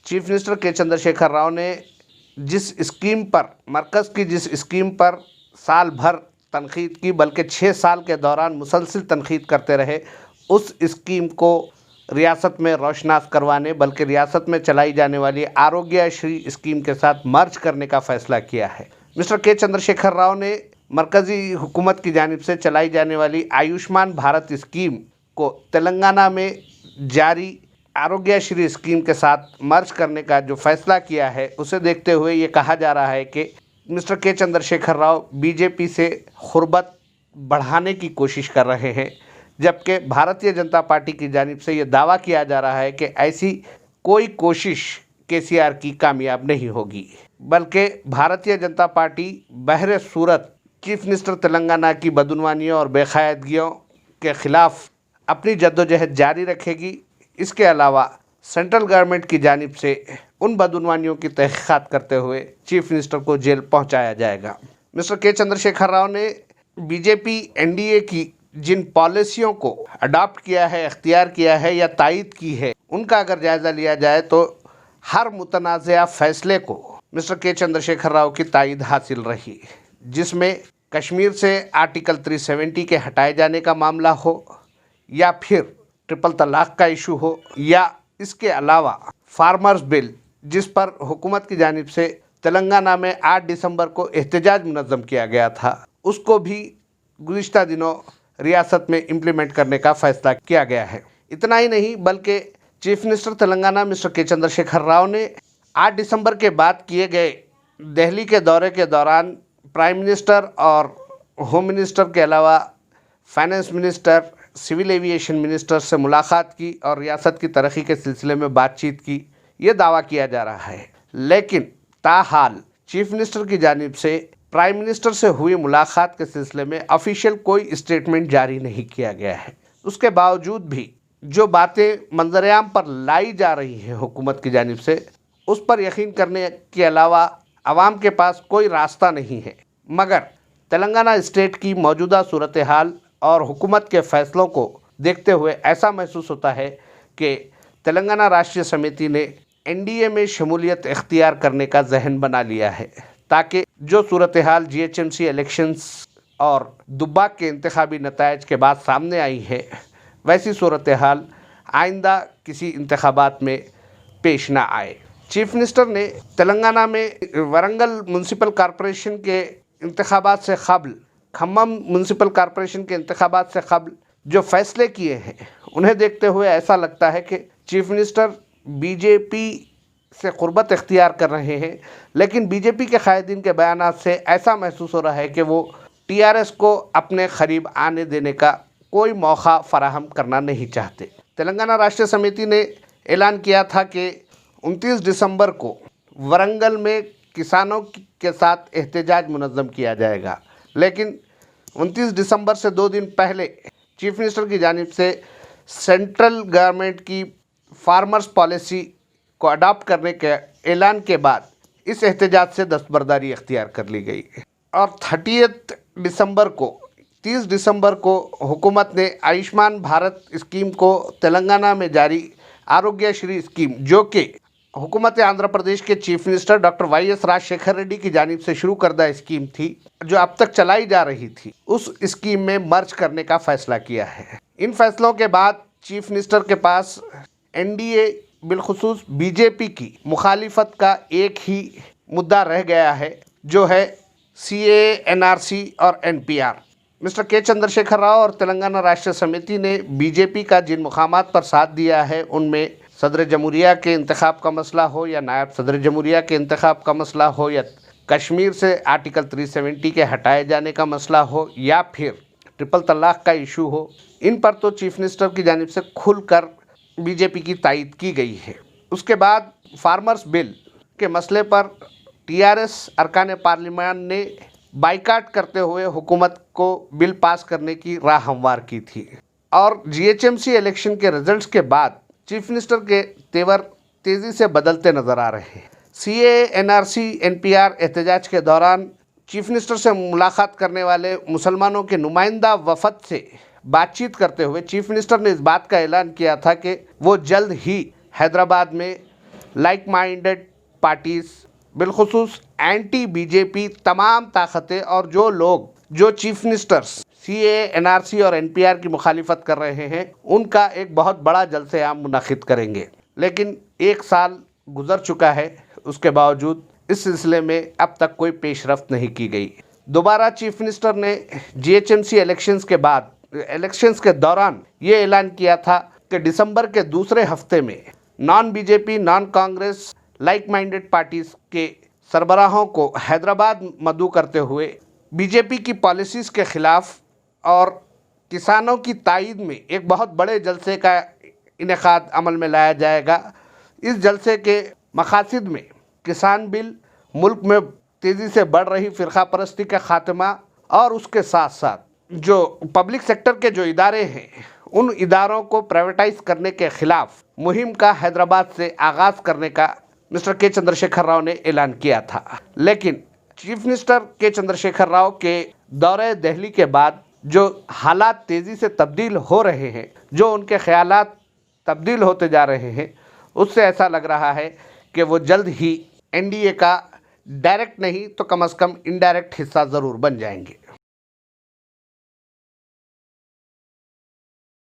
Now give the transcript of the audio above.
Chief minister के चंद्रशेखर राव ने जिस स्कीम पर, मरकज़ की जिस स्कीम पर साल भर तनकीद की, बल्कि 6 साल के दौरान मुसलसल तनकीद करते रहे, उस स्कीम को रियासत में रोशनास करवाने, बल्कि रियासत में चलाई जाने वाली आरोग्य श्री स्कीम के साथ मर्ज करने का फैसला किया है। मिस्टर के चंद्रशेखर राव ने मरकज़ी हुकूमत की जानिब से चलाई जाने वाली आयुष्मान भारत स्कीम को तेलंगाना में जारी आरोग्य श्री स्कीम के साथ मर्ज करने का जो फैसला किया है, उसे देखते हुए ये कहा जा रहा है कि मिस्टर के चंद्रशेखर राव बीजेपी से खुरबत बढ़ाने की कोशिश कर रहे हैं, जबकि भारतीय जनता पार्टी की जानिब से ये दावा किया जा रहा है कि ऐसी कोई कोशिश केसीआर की कामयाब नहीं होगी, बल्कि भारतीय जनता पार्टी बहरे सूरत चीफ मिनिस्टर तेलंगाना की बदउनवानियों और बेकायदगियों के ख़िलाफ़ अपनी जद्दोजहद जारी रखेगी। इसके अलावा सेंट्रल गवर्नमेंट की जानिब से उन बदउनवानियों की तहक़ीक़ात करते हुए चीफ मिनिस्टर को जेल पहुंचाया जाएगा। मिस्टर के चंद्रशेखर राव ने बीजेपी एनडीए की जिन पॉलिसियों को अडॉप्ट किया है, इख्तियार किया है या तायद की है, उनका अगर जायज़ा लिया जाए तो हर मुतनाज़ा फ़ैसले को मिस्टर के चंद्रशेखर राव की तायद हासिल रही, जिसमें कश्मीर से आर्टिकल 370 के हटाए जाने का मामला हो, या फिर ट्रिपल तलाक का इशू हो, या इसके अलावा फार्मर्स बिल जिस पर हुकूमत की जानिब से तेलंगाना में 8 दिसंबर को एहतजाज मुनज़्ज़म किया गया था, उसको भी गुज़िश्ता दिनों रियासत में इम्प्लीमेंट करने का फ़ैसला किया गया है। इतना ही नहीं, बल्कि चीफ मिनिस्टर तेलंगाना मिस्टर के चंद्रशेखर राव ने 8 दिसंबर के बाद किए गए दिल्ली के दौरे के दौरान प्राइम मिनिस्टर और होम मिनिस्टर के अलावा finance minister, civil aviation minister से मुलाकात की और रियासत की तरक्की के सिलसिले में बातचीत की, ये दावा किया जा रहा है। लेकिन ताहाल चीफ मिनिस्टर की जानिब से प्राइम मिनिस्टर से हुई मुलाकात के सिलसिले में ऑफिशियल कोई स्टेटमेंट जारी नहीं किया गया है। उसके बावजूद भी जो बातें मंजरेआम पर लाई जा रही हैं हुकूमत की जानिब से, उस पर यकीन करने के अलावा आवाम के पास कोई रास्ता नहीं है। मगर तेलंगाना स्टेट की मौजूदा सूरत हाल और हुकूमत के फ़ैसलों को देखते हुए ऐसा महसूस होता है कि तेलंगाना राष्ट्रीय समिति ने एनडीए में शमूलियत इख्तियार करने का जहन बना लिया है, ताकि जो सूरत हाल जीएचएमसी इलेक्शंस और दुब्बाक के इंतखाबी नतायज के बाद सामने आई है, वैसी सूरत हाल आइंदा किसी इंतखाबात में पेश ना आए। चीफ मिनिस्टर ने तेलंगाना में वरंगल म्यूनसिपल कॉरपोरेशन के इंतखाबात से क़ब्ल, खम्मम म्यूनसिपल कॉरपोरेशन के इंतखाबात से क़ब्ल जो फ़ैसले किए हैं, उन्हें देखते हुए ऐसा लगता है कि चीफ मिनिस्टर बीजेपी से क़ुर्बत इख्तियार कर रहे हैं, लेकिन बीजेपी के कायदीन के बयानात से ऐसा महसूस हो रहा है कि वो टीआरएस को अपने करीब आने देने का कोई मौका फराहम करना नहीं चाहते। तेलंगाना राष्ट्रीय समिति ने ऐलान किया था कि 29 दिसंबर को वरंगल में किसानों के साथ एहतजाज मुनज़्ज़म किया जाएगा, लेकिन 29 दिसंबर से 2 दिन पहले चीफ मिनिस्टर की जानिब से सेंट्रल गवर्नमेंट की फार्मर्स पॉलिसी को अडॉप्ट करने के ऐलान के बाद इस एहतजाज से दस्तबरदारी इख्तियार कर ली गई और 30 दिसंबर को हुकूमत ने आयुष्मान भारत स्कीम को तेलंगाना में जारी आरोग्य श्री स्कीम, जो कि हुकूमत आंध्र प्रदेश के chief minister doctor YS. Rajasekhara Reddy की जानिब से शुरू करदा स्कीम थी, जो अब तक चलाई जा रही थी, उस स्कीम में मर्ज करने का फैसला किया है। इन फैसलों के बाद चीफ मिनिस्टर के पास एनडीए बिलखुसूस बीजेपी की मुखालिफत का एक ही मुद्दा रह गया है, जो है सीएए, एनआरसी और एनपीआर। मिस्टर के चंद्रशेखर राव और तेलंगाना राष्ट्रीय समिति ने बीजेपी का जिन मुकामात पर साथ दिया है, उनमें सदर जमहूरिया के इंतखाब का मसला हो, या नायब सदर जमहूरिया के इंतखाब का मसला हो, या कश्मीर से आर्टिकल 370 के हटाए जाने का मसला हो, या फिर ट्रिपल तलाक का इशू हो, इन पर तो चीफ मिनिस्टर की जानिब से खुलकर बीजेपी की तायद की गई है। उसके बाद फार्मर्स बिल के मसले पर टीआरएस अरकान पार्लियामान ने बाइकाट करते हुए हुकूमत को बिल पास करने की राह हमवार की थी, और जीएचएमसी इलेक्शन के रिजल्ट्स के बाद चीफ मिनिस्टर के तेवर तेज़ी से बदलते नज़र आ रहे हैं। सीएए, एनआरसी, एनपीआर एहतजाज के दौरान चीफ मिनिस्टर से मुलाकात करने वाले मुसलमानों के नुमाइंदा वफद से बातचीत करते हुए चीफ मिनिस्टर ने इस बात का ऐलान किया था कि वो जल्द ही हैदराबाद में لائک مائنڈڈ پارٹیز، بالخصوص اینٹی بی جے پی تمام طاقتیں اور جو لوگ جو چیف منسٹرز سی اے، این آر سی اور این پی آر کی مخالفت کر رہے ہیں، ان کا ایک بہت بڑا جلسہ عام منعقد کریں گے۔ لیکن 1 سال گزر چکا ہے، اس کے باوجود اس سلسلے میں اب تک کوئی پیش رفت نہیں کی گئی۔ دوبارہ چیف منسٹر نے G H M C elections کے دوران یہ اعلان کیا تھا کہ دسمبر کے دوسرے ہفتے میں non B J P, non Congress, like minded parties کے سربراہوں کو حیدرآباد مدعو کرتے ہوئے بی جے پی کی پالیسیز کے خلاف اور کسانوں کی تائید میں ایک بہت بڑے جلسے کا انعقاد عمل میں لایا جائے گا۔ اس جلسے کے مقاصد میں کسان بل، ملک میں تیزی سے بڑھ رہی فرقہ پرستی کا خاتمہ اور اس کے ساتھ ساتھ جو پبلک سیکٹر کے جو ادارے ہیں ان اداروں کو پرائیویٹائز کرنے کے خلاف مہم کا حیدرآباد سے آغاز کرنے کا مسٹر کے چندر شیکھر راؤ نے اعلان کیا تھا۔ لیکن چیف منسٹر کے چندر شیکھر راؤ کے دورہ دہلی کے بعد جو حالات تیزی سے تبدیل ہو رہے ہیں، جو ان کے خیالات تبدیل ہوتے جا رہے ہیں، اس سے ایسا لگ رہا ہے کہ وہ جلد ہی این ڈی اے کا ڈائریکٹ نہیں تو کم از کم انڈائریکٹ حصہ ضرور بن جائیں گے۔